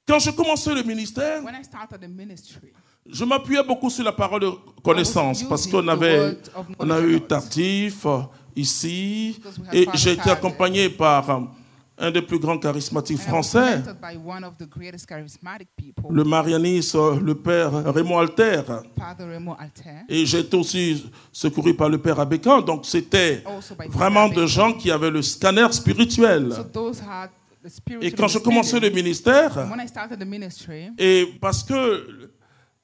Quand je commençais le ministère, when I started the ministry, je m'appuyais beaucoup sur la parole de connaissance parce qu'on a eu Tardif ici et j'ai été accompagné par un des plus grands charismatiques français, le marianiste, le père Raymond Alter. Et j'ai été aussi secouru par le père Abécan. Donc c'était vraiment des gens qui avaient le scanner spirituel. Et quand je commençais le ministère, et parce que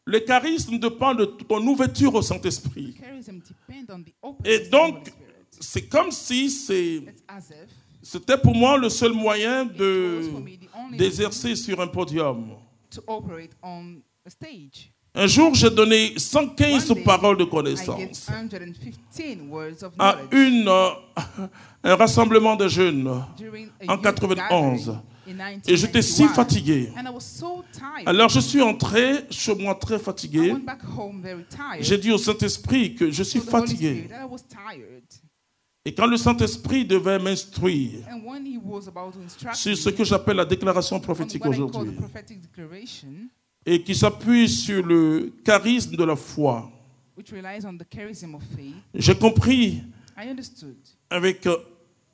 le charisme dépend de ton ouverture au Saint-Esprit. Et donc, c'est comme si c'était pour moi le seul moyen d'exercer sur un podium. Un jour, j'ai donné 115 paroles de connaissance à un rassemblement de jeunes en 91. Et j'étais si fatigué. Alors je suis entré chez moi très fatigué. J'ai dit au Saint-Esprit que je suis fatigué. Et quand le Saint-Esprit devait m'instruire sur ce que j'appelle la déclaration prophétique aujourd'hui, et qui s'appuie sur le charisme de la foi, j'ai compris avec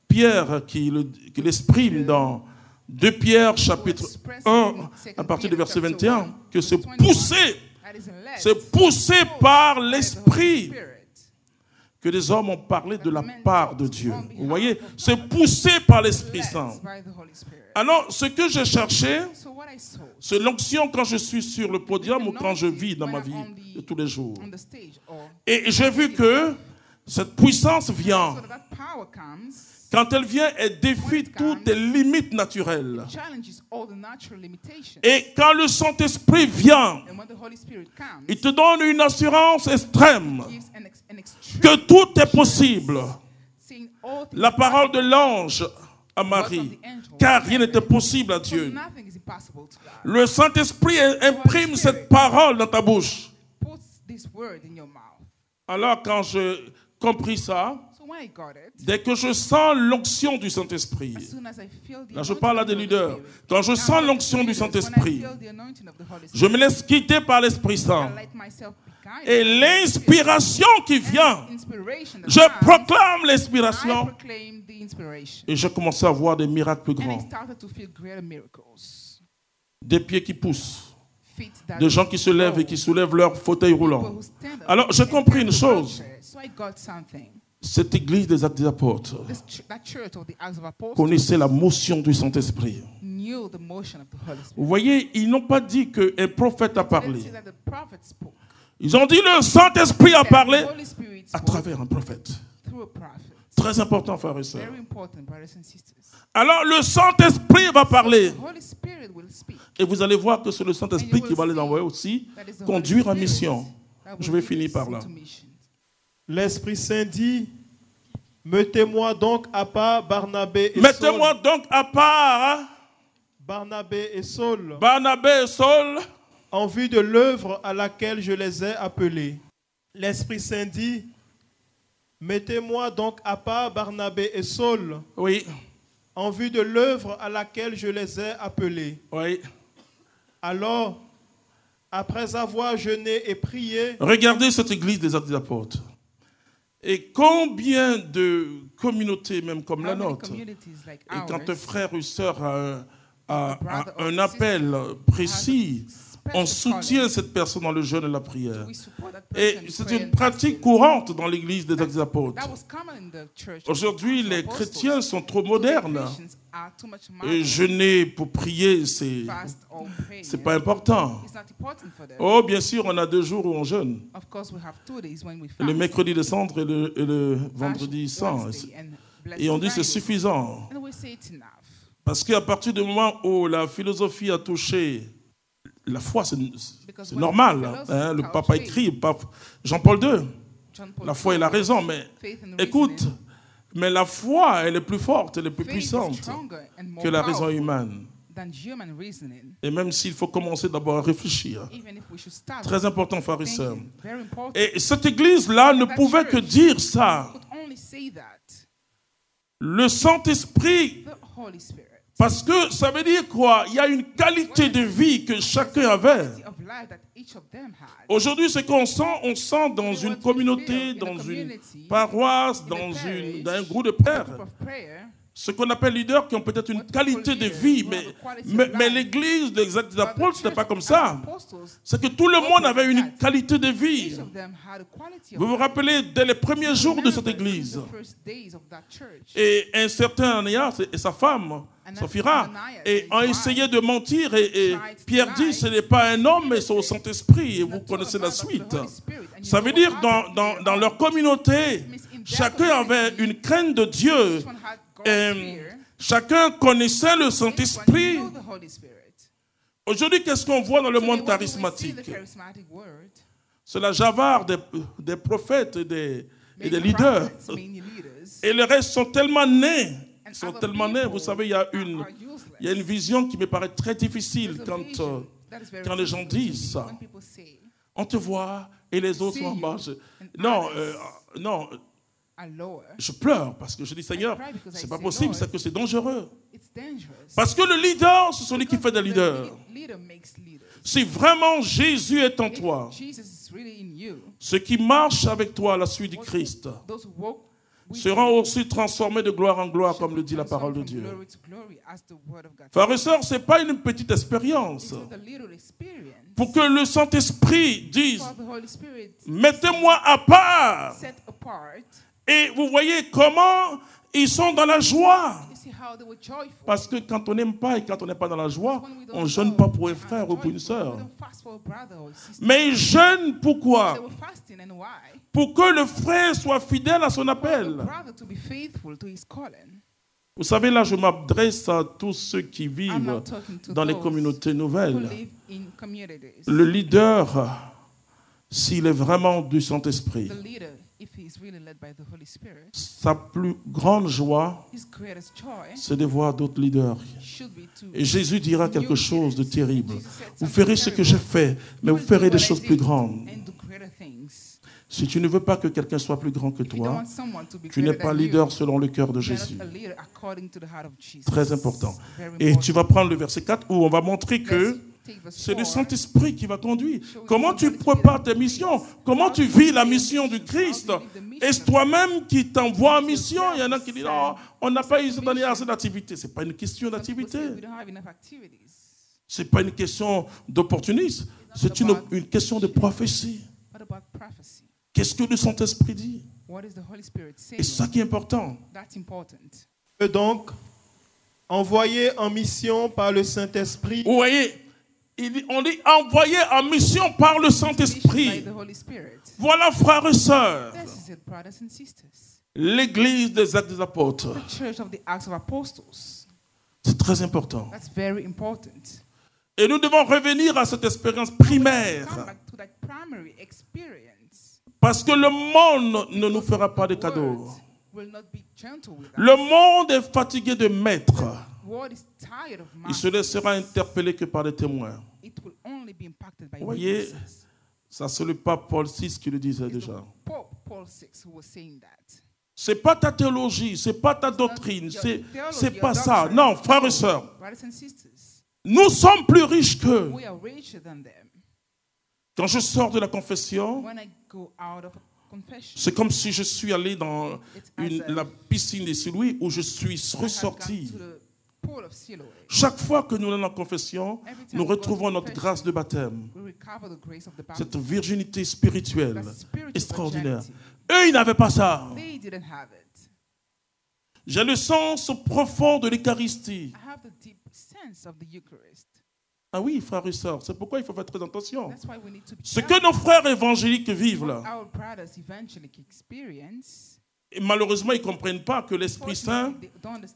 Pierre qui l'exprime dans 2 Pierre chapitre 1 à partir du verset 21 que c'est poussé par l'Esprit que les hommes ont parlé de la part de Dieu. Vous voyez, c'est poussé par l'Esprit Saint. Alors, ce que j'ai cherché, c'est l'onction quand je suis sur le podium ou quand je vis dans ma vie de tous les jours. Et j'ai vu que cette puissance vient. Quand elle vient, elle défie toutes les limites naturelles. Et quand le Saint-Esprit vient, il te donne une assurance extrême que tout est possible. La parole de l'ange à Marie, car rien n'était possible à Dieu. Le Saint-Esprit imprime cette parole dans ta bouche. Alors quand j'ai compris ça, dès que je sens l'onction du Saint-Esprit, là je parle à des leaders, quand je sens l'onction du Saint-Esprit, je me laisse quitter par l'Esprit Saint. Et l'inspiration qui vient, je proclame l'inspiration et je commence à voir des miracles plus grands. Des pieds qui poussent, des gens qui se lèvent et qui soulèvent leur fauteuil roulant. Alors j'ai compris une chose. Cette église des Actes des Apôtres connaissait la motion du Saint-Esprit. Vous voyez, ils n'ont pas dit qu'un prophète a parlé. Ils ont dit le Saint-Esprit a parlé à travers un prophète. Très important, frères et sœurs. Alors le Saint-Esprit va parler. Et vous allez voir que c'est le Saint-Esprit qui va les envoyer aussi conduire en mission. Je vais finir par là. L'Esprit Saint dit, mettez-moi donc à part Barnabé et Saul. Mettez-moi donc à part Barnabé et Saul. Barnabé et Saul. En vue de l'œuvre à laquelle je les ai appelés. L'Esprit Saint dit, mettez-moi donc à part Barnabé et Saul. Oui. En vue de l'œuvre à laquelle je les ai appelés. Oui. Alors, après avoir jeûné et prié... Regardez cette église des Actes des Apôtres. Et combien de communautés, même comme la nôtre, et quand un frère ou sœur a un appel précis, on soutient cette personne dans le jeûne et la prière. Et c'est une pratique courante dans l'église des Actes des Apôtres. Aujourd'hui, les chrétiens sont trop modernes. Et jeûner pour prier, c'est pas important. Oh, bien sûr, on a 2 jours où on jeûne. Le mercredi de cendre et le vendredi saint. Et on dit c'est suffisant. Parce qu'à partir du moment où la philosophie a touché la foi, c'est normal. Hein? Le pape a écrit, Jean-Paul II, la foi est la raison. Mais écoute, mais la foi, elle est plus forte, elle est plus puissante que la raison humaine. Et même s'il faut commencer d'abord à réfléchir. Très important, frères et sœurs. Et cette église-là ne pouvait que dire ça. Le Saint-Esprit Parce que ça veut dire quoi? Il y a une qualité de vie que chacun avait. Aujourd'hui, ce qu'on sent, on sent dans une communauté, dans une paroisse, dans un groupe de prière. Ce qu'on appelle leaders qui ont peut-être une qualité de vie, mais l'église des Actes des Apôtres, ce n'est pas comme ça. C'est que tout le monde avait une qualité de vie. Vous vous rappelez, dès les premiers jours de cette église, et un certain Ananias et sa femme, Saphira, ont essayé de mentir, et Pierre dit, ce n'est pas un homme, mais c'est au Saint-Esprit, et vous connaissez la suite. Ça veut dire, dans leur communauté, chacun avait une crainte de Dieu. Chacun connaissait le Saint-Esprit. Aujourd'hui, qu'est-ce qu'on voit dans le monde charismatique? C'est la javare des prophètes et des leaders. Et les restes sont tellement nés. Vous savez, il y a une vision qui me paraît très difficile quand les gens disent ça. On te voit et les autres sont en bas. Non. Je pleure parce que je dis, Seigneur, c'est pas possible, c'est que c'est dangereux. Parce que le leader, c'est celui qui fait des leaders. Si vraiment Jésus est en toi, ceux qui marchent avec toi à la suite du Christ seront aussi transformés de gloire en gloire, comme le dit la parole de Dieu. Frères et sœurs, ce n'est pas une petite expérience. Pour que le Saint-Esprit dise, mettez-moi à part. Et vous voyez comment ils sont dans la joie. Parce que quand on n'aime pas et quand on n'est pas dans la joie, on ne jeûne pas pour un frère ou pour une sœur. Mais ils jeûnent pourquoi? Pour que le frère soit fidèle à son appel. Vous savez, là, je m'adresse à tous ceux qui vivent dans les communautés nouvelles. Le leader, s'il est vraiment du Saint-Esprit, sa plus grande joie, c'est de voir d'autres leaders. Et Jésus dira quelque chose de terrible. Vous ferez ce que j'ai fait, mais vous ferez des choses plus grandes. Si tu ne veux pas que quelqu'un soit plus grand que toi, tu n'es pas leader selon le cœur de Jésus. Très important. Et tu vas prendre le verset 4 où on va montrer que c'est le Saint-Esprit qui va conduire. Comment tu prépares tes missions? Comment tu vis la mission du Christ? Est-ce toi-même qui t'envoie en mission? Il y en a qui disent, oh, on n'a pas eu cette année assez d'activité. Ce n'est pas une question d'activité. Ce n'est pas une question d'opportunisme. C'est une question de prophétie. Qu'est-ce que le Saint-Esprit dit? Et c'est ça qui est important. Donc, envoyé en mission par le Saint-Esprit. Vous voyez, on dit envoyé en mission par le Saint-Esprit. Voilà, frères et sœurs, l'église des Actes des Apôtres. C'est très important. Et nous devons revenir à cette expérience primaire. Parce que le monde ne nous fera pas de cadeaux. Le monde est fatigué de maîtres. Il se laissera interpeller que par des témoins. Vous voyez, ça c'est le pape Paul VI qui le disait déjà. C'est pas ta théologie, c'est pas ta doctrine, c'est pas ça. Non, frères et sœurs, nous sommes plus riches qu'eux. Quand je sors de la confession, c'est comme si je suis allé dans la piscine des Silouis où je suis ressorti. Chaque fois que nous allons en confession, nous retrouvons notre grâce de baptême. Cette virginité spirituelle extraordinaire. Eux, ils n'avaient pas ça. J'ai le sens profond de l'Eucharistie. Ah oui, frères et sœurs, c'est pourquoi il faut faire très attention. Ce que nos frères évangéliques vivent là, et malheureusement, ils ne comprennent pas que l'Esprit Saint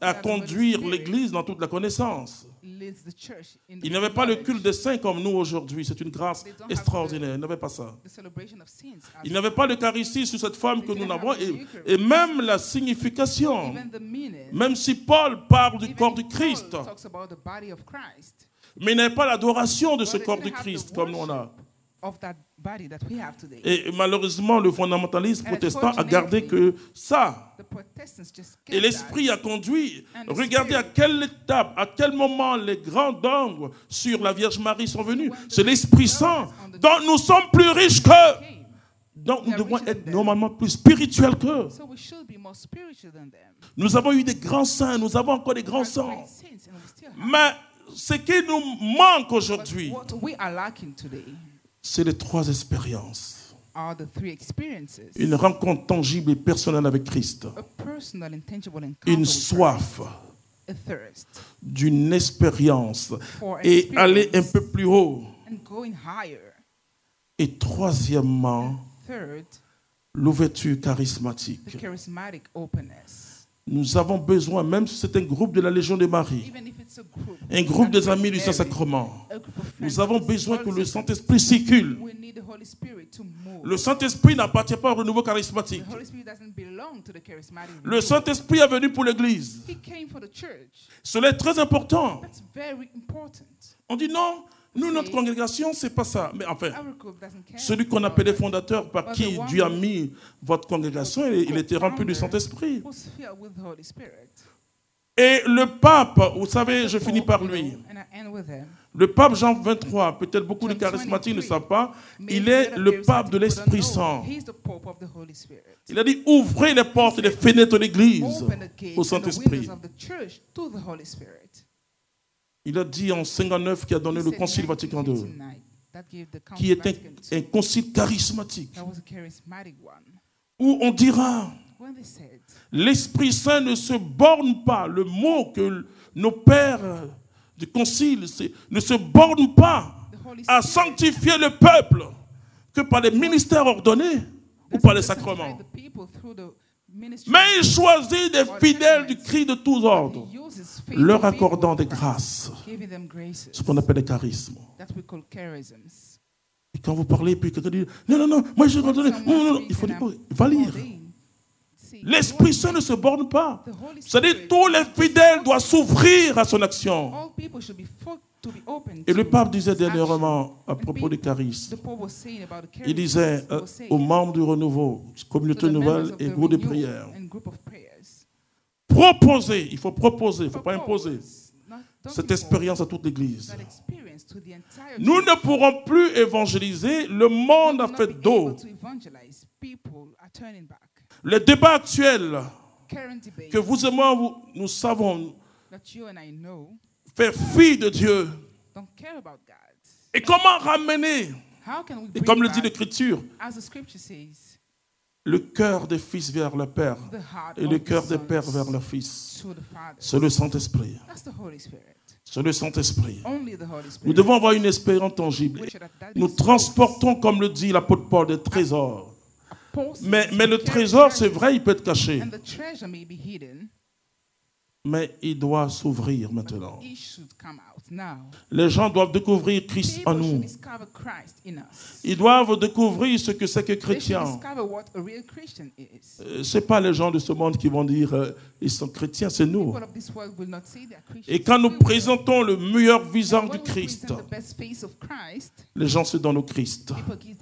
a conduit l'Église dans toute la connaissance. Ils n'avaient pas le culte des saints comme nous aujourd'hui. C'est une grâce extraordinaire. Ils n'avaient pas ça. Ils n'avaient pas l'Eucharistie sur cette femme que nous avons et même la signification. Même si Paul parle du corps du Christ, mais il n'avait pas l'adoration de ce corps du Christ comme nous on a. Et malheureusement, le fondamentalisme protestant a gardé que ça. Et l'Esprit a conduit. Regardez à quelle étape, à quel moment les grands dogmes sur la Vierge Marie sont venus. C'est l'Esprit Saint dont nous sommes plus riches qu'eux. Donc nous devons être normalement plus spirituels qu'eux. Nous avons eu des grands saints, nous avons encore des grands saints. Mais ce qui nous manque aujourd'hui, c'est les trois expériences. Une rencontre tangible et personnelle avec Christ. Une soif d'une expérience et aller un peu plus haut. Et troisièmement, l'ouverture charismatique. Nous avons besoin, même si c'est un groupe de la Légion de Marie, un groupe des amis du Saint-Sacrement, nous avons besoin que le Saint-Esprit circule. Le Saint-Esprit n'appartient pas au renouveau charismatique. Le Saint-Esprit est venu pour l'Église. Cela est très important. On dit non, nous, notre congrégation, c'est pas ça. Mais enfin, celui qu'on appelle les fondateurs, par qui Dieu a mis votre congrégation, il était rempli du Saint-Esprit. Et le pape, vous savez, je finis par lui. Le pape Jean XXIII, peut-être beaucoup de charismatiques ne savent pas, il est le pape de l'Esprit Saint. Il a dit, ouvrez les portes et les fenêtres de l'Église au Saint-Esprit. Il a dit en 59 qu'il a donné le Concile Vatican II, qui est un concile charismatique, où on dira, l'Esprit Saint ne se borne pas, le mot que nos pères du concile ne se borne pas à sanctifier le peuple que par les ministères ordonnés ou par les sacrements. Mais il choisit des fidèles du Christ de tous ordres, leur accordant des grâces, ce qu'on appelle les charismes. Et quand vous parlez, puis quelqu'un dit, non, moi je vais redonner. Non, il faut dire, il va lire. L'Esprit Saint ne se borne pas. C'est-à-dire tous les fidèles doivent s'ouvrir à son action. Et le pape disait dernièrement à propos du charisme, il disait aux membres du renouveau, communauté nouvelle et groupe de prière, proposez, il faut proposer, il ne faut pas imposer cette expérience à toute l'Église. Nous ne pourrons plus évangéliser, le monde a fait dos. Le débat actuel que vous et moi, nous savons faire fi de Dieu. Et comment ramener, et comme le dit l'Écriture, le cœur des fils vers le Père et le cœur des pères vers le Fils. C'est le Saint-Esprit. C'est le Saint-Esprit. Nous devons avoir une expérience tangible. Nous transportons, comme le dit l'apôtre Paul, des trésors. Mais le trésor, c'est vrai, il peut être caché. Mais il doit s'ouvrir maintenant. Les gens doivent découvrir Christ en nous. Ils doivent découvrir ce que c'est que chrétien. Ce n'est pas les gens de ce monde qui vont dire ils sont chrétiens, c'est nous. Et quand nous présentons le meilleur visage du Christ, les gens se donnent au Christ.